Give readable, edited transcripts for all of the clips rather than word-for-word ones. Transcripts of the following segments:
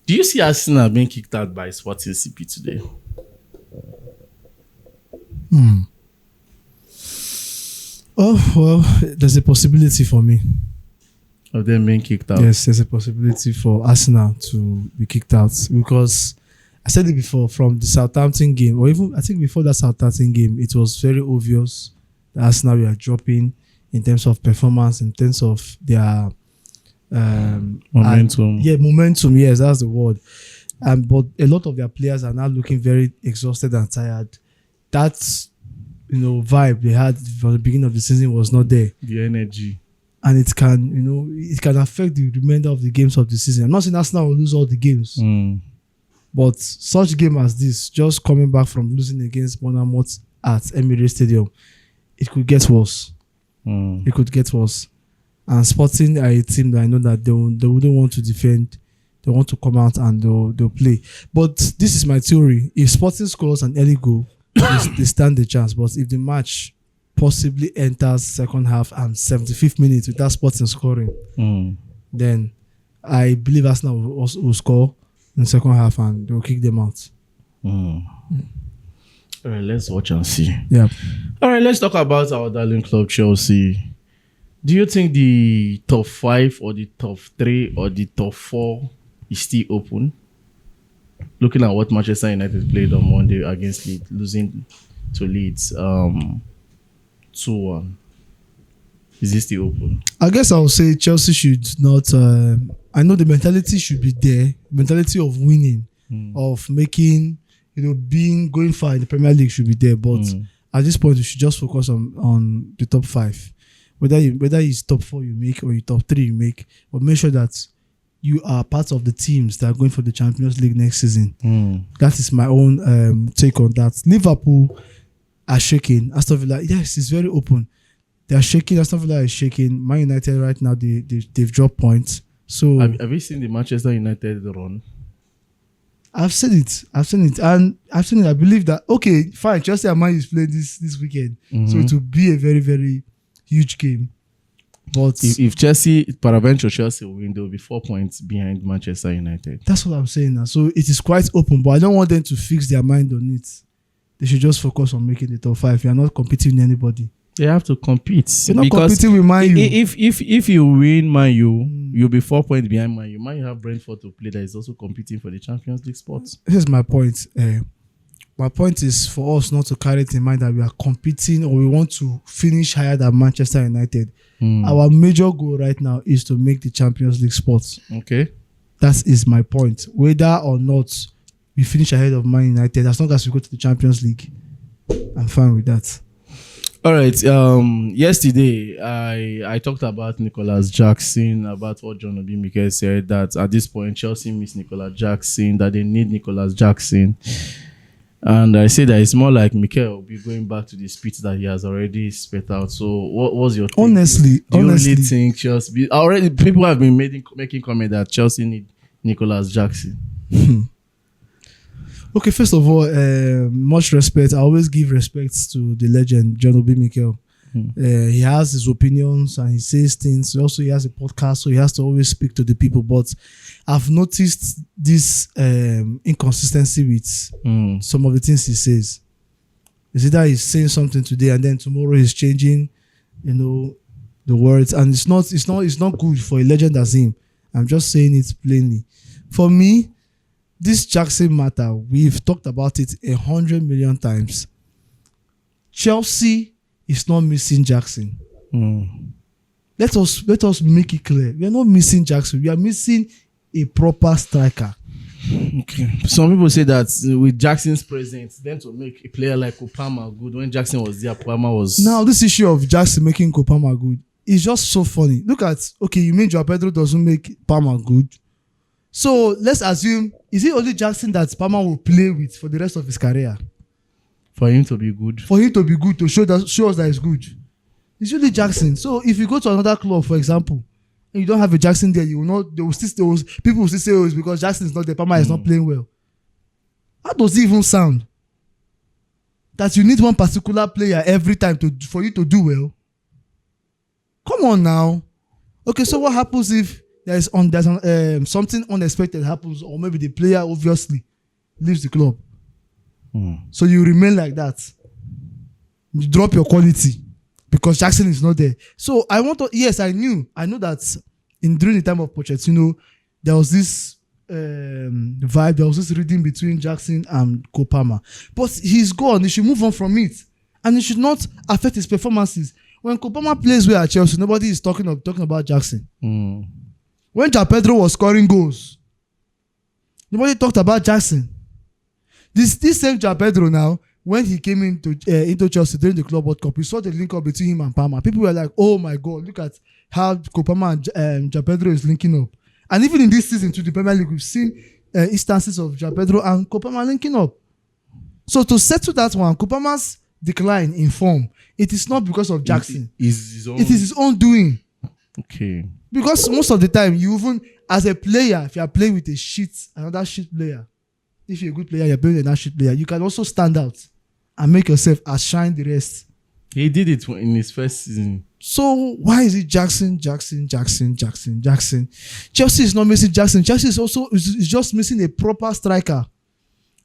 Do you see Arsenal being kicked out by Sporting CP today? Oh, well, there's a possibility for me. Of them being kicked out? Yes, there's a possibility for Arsenal to be kicked out because I said it before from the Southampton game, or even I think before that Southampton game, it was very obvious that Arsenal were dropping in terms of performance, in terms of their Momentum. Momentum. Yes, that's the word. But a lot of their players are now looking very exhausted and tired. That's vibe they had from the beginning of the season was not there. The energy. And it can affect the remainder of the games of the season. I'm not saying Arsenal will lose all the games. But such game as this, just coming back from losing against Bournemouth at Emirates Stadium, it could get worse. It could get worse. And Sporting are a team that I know that they wouldn't want to defend. They want to come out and they'll play. But this is my theory. If Sporting scores an early goal, they stand a chance. But if the match possibly enters second half and 75th minute without Sporting scoring, then I believe Arsenal will score in the second half and they'll kick them out. All right, let's watch and see. Yeah. All right, let's talk about our darling club, Chelsea. Do you think the top 5 or the top 3 or the top 4 is still open? Looking at what Manchester United played on Monday against Leeds, losing to Leeds 2-1. Is this still open? I guess I would say Chelsea should not. I know the mentality should be there, mentality of winning, of making, going far in the Premier League should be there. But at this point, you should just focus on the top 5. Whether it's top 4 you make or you top 3 you make, but make sure that you are part of the teams that are going for the Champions League next season. That is my own take on that. Liverpool are shaking. Aston Villa, yes, it's very open. They are shaking. Aston Villa is shaking. Man United right now, they've dropped points. So have you seen the Manchester United run? I've seen it. And I've seen it. I believe that, okay, fine, Chelsea and Man is playing this weekend. So it will be a very, very huge game. But if peradventure Chelsea will win, they will be 4 points behind Manchester United. That's what I'm saying now. So it is quite open, but I don't want them to fix their mind on it. They should just focus on making the top 5. You are not competing with anybody. They have to compete. You're not competing with Man U. If you win Man U, you'll be 4 points behind Man U. Man U have Brentford to play that is also competing for the Champions League spots. Here's my point. My point is for us not to carry it in mind that we are competing or we want to finish higher than Manchester United. Our major goal right now is to make the Champions League spots. Okay. That is my point. Whether or not we finish ahead of Man United, as long as we go to the Champions League, I'm fine with that. All right. Yesterday, I talked about Nicolas Jackson, about what John Obi Mikel said, that at this point, Chelsea miss Nicolas Jackson, that they need Nicolas Jackson. And I say that it's more like Mikel will be going back to the speech that he has already spit out. So what was your take? Honestly, do you really think Chelsea... Already, people have been making comment that Chelsea need Nicolas Jackson. Okay, first of all, much respect. I always give respect to the legend, John Obi Mikel. He has his opinions and he says things. Also, he has a podcast, so he has to always speak to the people. But I've noticed this inconsistency with some of the things he says. It's either he's saying something today and then tomorrow he's changing, the words, and it's not good for a legend as him. I'm just saying it plainly. For me, this Jackson matter, we've talked about it 100 million times. Chelsea is not missing Jackson. Let us make it clear. We are not missing Jackson. We are missing a proper striker. Okay. Some people say that with Jackson's presence, then to make a player like Kopama good, when Jackson was there, Kopama was... Now, this issue of Jackson making Kopama good is just so funny. Look at, okay, you mean Joao Pedro doesn't make Palmer good? So let's assume, is it only Jackson that Palmer will play with for the rest of his career? For him to be good. For him to be good, to show us that he's good. It's really Jackson. So if you go to another club, for example, and you don't have a Jackson there, people will still say, oh, it's because Jackson is not there, Palmer is not playing well. How does it even sound? That you need one particular player every time for you to do well? Come on now. Okay, so what happens if there's something unexpected happens, or maybe the player obviously leaves the club. So you remain like that. You drop your quality because Jackson is not there. So I know that during the time of Pochettino, there was this vibe, there was this reading between Jackson and Kopama. But he's gone. He should move on from it, and it should not affect his performances. When Kopama plays well at Chelsea, nobody is talking about Jackson. When João Pedro was scoring goals, nobody talked about Jackson. This same João Pedro now, when he came into Chelsea during the Club World Cup, we saw the link up between him and Palmer. People were like, "Oh my God, look at how Kopama and João Pedro is linking up." And even in this season to the Premier League, we've seen instances of João Pedro and Kopama linking up. So to settle that one, Kopama's decline in form, it is not because of Jackson. It is his own doing. Okay. Because most of the time, you even, as a player, if you are playing with another shit player, if you're a good player, you're playing with another shit player, you can also stand out and make yourself outshine the rest. He did it in his first season. So why is it Jackson? Chelsea is not missing Jackson. Chelsea is just missing a proper striker.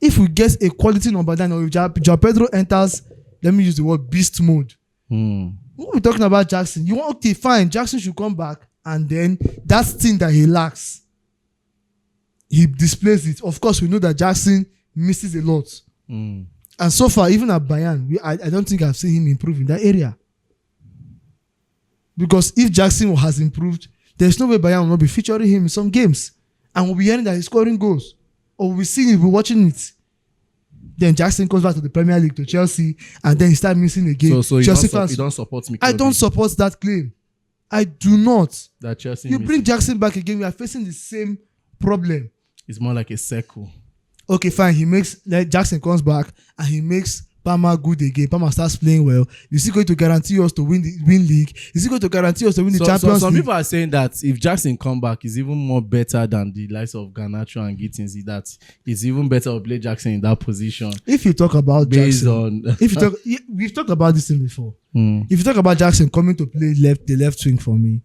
If we get a quality number 9, or if João Pedro enters, let me use the word beast mode. When we're talking about Jackson, you want, okay, fine, Jackson should come back, and then that thing that he lacks, he displays it. Of course, we know that Jackson misses a lot. And so far, even at Bayern, I don't think I've seen him improve in that area. Because if Jackson has improved, there's no way Bayern will not be featuring him in some games. And we'll be hearing that he's scoring goals. Or we'll be seeing it, we'll be watching it. Then Jackson comes back to the Premier League, to Chelsea, and then he starts missing a game. So Chelsea you don't support me. I don't support that claim. I do not. That Chelsea you bring Jackson back again, we are facing the same problem. It's more like a circle. Okay, fine. Jackson comes back and he makes Palmer good again. Palmer starts playing well. Is he going to guarantee us to win league? Is he going to guarantee us to win the Champions League? Some people are saying that if Jackson come back, he's even more better than the likes of Garnacho and Gittins. That it's even better to play Jackson in that position. If you talk about Jackson, we've talked about this thing before. If you talk about Jackson coming to play the left wing for me,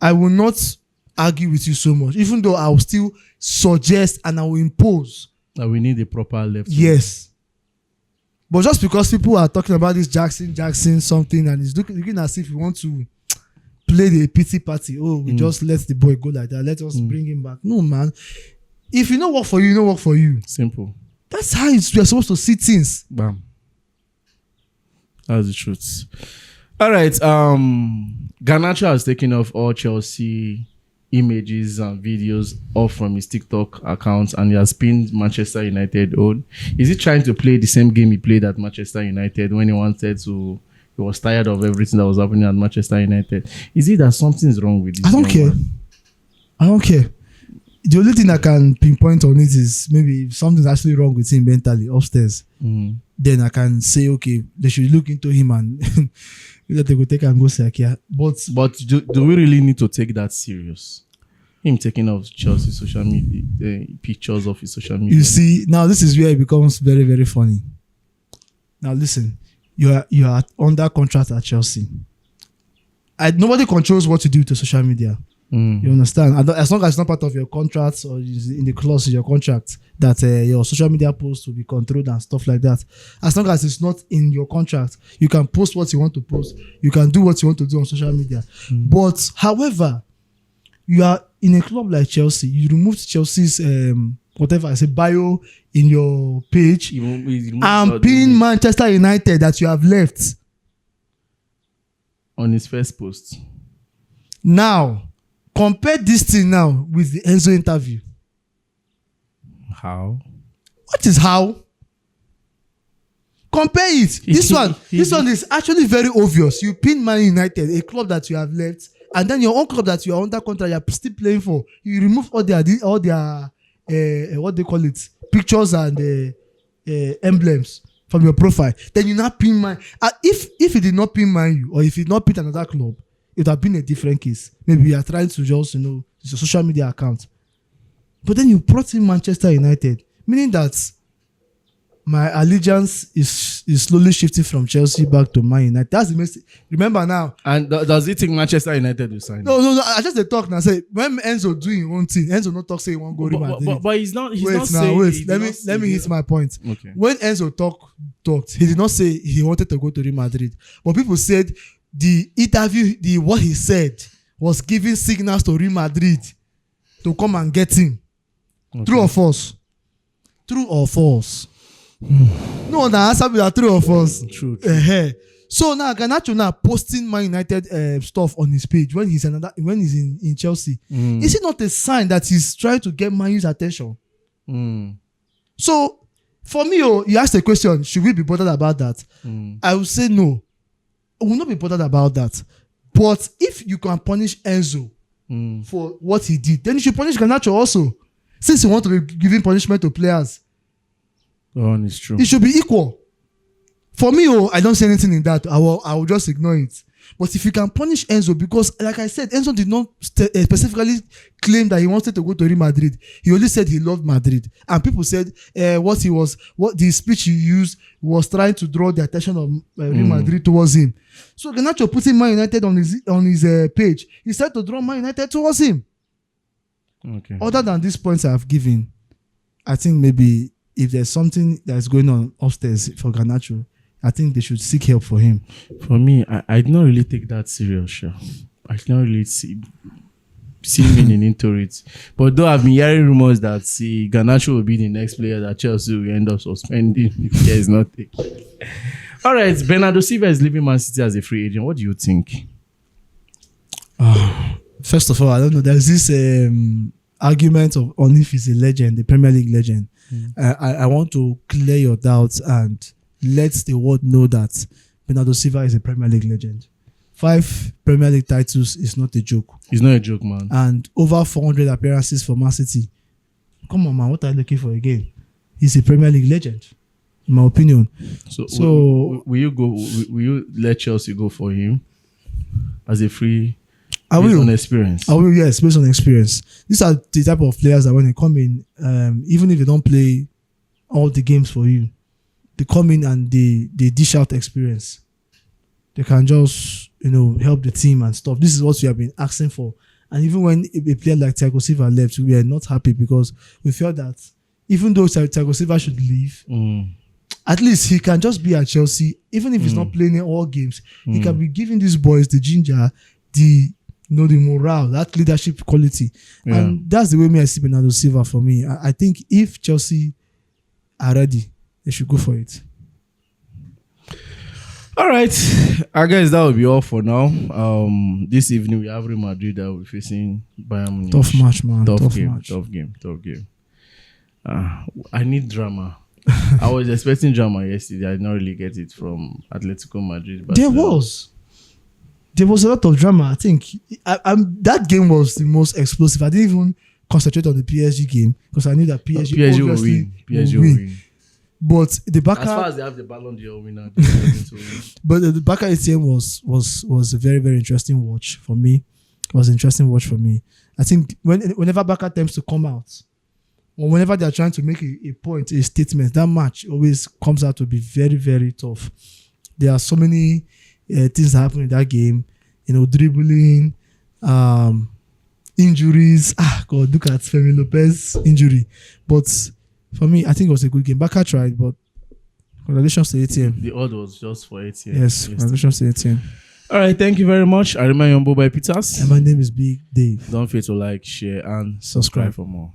I will not argue with you so much. Even though I will still suggest and I will impose that we need a proper left wing. Yes. But just because people are talking about this Jackson something, and it's looking as if we want to play the pity party. Oh, we just let the boy go like that. Let us bring him back. No, man. If you don't work for you, you don't work for you. Simple. That's how we are supposed to see things. Bam. That's the truth. All right. Garnacho has taken off all Chelsea images and videos off from his TikTok account, and he has pinned Manchester United on. Is he trying to play the same game he played at Manchester United when he was tired of everything that was happening at Manchester United? Is it that something's wrong with this? I don't care. The only thing I can pinpoint on it is maybe if something's actually wrong with him mentally upstairs. Then I can say, okay, they should look into him and that they could take and go Sakia. But do we really need to take that serious? Him taking off Chelsea social media, pictures of his social media. You see, now this is where it becomes very, very funny. Now listen, you are under contract at Chelsea. Nobody controls what you do to social media. You understand? And as long as it's not part of your contract or in the clause in your contract that your social media posts will be controlled and stuff like that. As long as it's not in your contract, you can post what you want to post. You can do what you want to do on social media. But however, you are in a club like Chelsea, you removed Chelsea's bio in your page and pin Manchester United that you have left on his first post. Now, compare this thing now with the Enzo interview. How? What is how? Compare it. This one is actually very obvious. You pin Man United, a club that you have left, and then your own club that you are under contract, you are still playing for. You remove all their what they call it, pictures and emblems from your profile. Then you now pin Man. If you did not pin Man U, or if you did not pin another club, it would have been a different case. Maybe you are trying to just, it's a social media account. But then you brought in Manchester United, meaning that my allegiance is slowly shifting from Chelsea back to Man United. That's the message. Remember now. And does he think Manchester United will sign him? No. I just dey talk now. Say when Enzo doing his own thing, Enzo no talk say he won't go Real Madrid. But he's not. He's wait not now, saying. wait. Let me hit my point. Okay. When Enzo talked, he did not say he wanted to go to Real Madrid. But people said the interview, what he said was giving signals to Real Madrid to come and get him. Okay. True or false? True or false? No, the answer be that true or false. True. So now Garnacho now posting Man United stuff on his page when he's in Chelsea. Is it not a sign that he's trying to get Man U's attention? So for me, you asked a question: should we be bothered about that? I would say no. I will not be bothered about that. But if you can punish Enzo for what he did, then you should punish Garnacho also. Since you want to be giving punishment to players. Oh, it's true. It should be equal. For me, I don't see anything in that. I will just ignore it. But if you can punish Enzo, because like I said, Enzo did not specifically claim that he wanted to go to Real Madrid. He only said he loved Madrid, and people said what the speech he used was trying to draw the attention of Real Madrid towards him. So Garnacho putting Man United on his page, he started to draw Man United towards him. Okay. Other than these points I have given, I think maybe if there's something that's going on upstairs for Garnacho, I think they should seek help for him. For me, I did not really take that serious. Sure. I did not really see meaning into it. But though I've been hearing rumors that Garnacho will be the next player that Chelsea will end up suspending if he is not taken. All right, Bernardo Silva is leaving Man City as a free agent. What do you think? First of all, I don't know. There's this argument on if he's a legend, the Premier League legend. I want to clear your doubts and let the world know that Bernardo Silva is a Premier League legend. 5 Premier League titles is not a joke. It's not a joke, man. And over 400 appearances for Man City. Come on, man. What are you looking for again? He's a Premier League legend, in my opinion. So will you go? Will you let Chelsea go for him as a free? I will. Based on experience. I will, yes, based on experience. These are the type of players that when they come in, even if they don't play all the games for you, they come in and they dish out experience. They can just, help the team and stuff. This is what we have been asking for. And even when a player like Thiago Silva left, we are not happy because we felt that even though Thiago Silva should leave, at least he can just be at Chelsea. Even if he's not playing in all games, he can be giving these boys the ginger, the morale, that leadership quality. Yeah. And that's the way I see Bernardo Silva for me. I think if Chelsea are ready, they should go for it. All right. I guess that will be all for now. This evening, we have Real Madrid that will be facing Bayern Munich. Tough match, man. Tough game. I need drama. I was expecting drama yesterday. I did not really get it from Atletico Madrid. But There was a lot of drama. I think that game was the most explosive. I didn't even concentrate on the PSG game because I knew that PSG will win. PSG will win. But the Barca, as far as they have the Ballon d'Or winner, but the Barca ATM was a very, very interesting watch for me. It was an interesting watch for me. I think whenever Barca attempts to come out, or whenever they are trying to make a point, a statement, that match always comes out to be very, very tough. There are so many things that happen in that game, dribbling, injuries. God, look at Femi Lopez injury. But for me, I think it was a good game. Barca tried, but congratulations to ATM. The odd was just for ATM. Yes, congratulations to ATM. All right, thank you very much. I remain Yombo by Peters. And my name is Big Dave. Don't forget to like, share, and subscribe for more.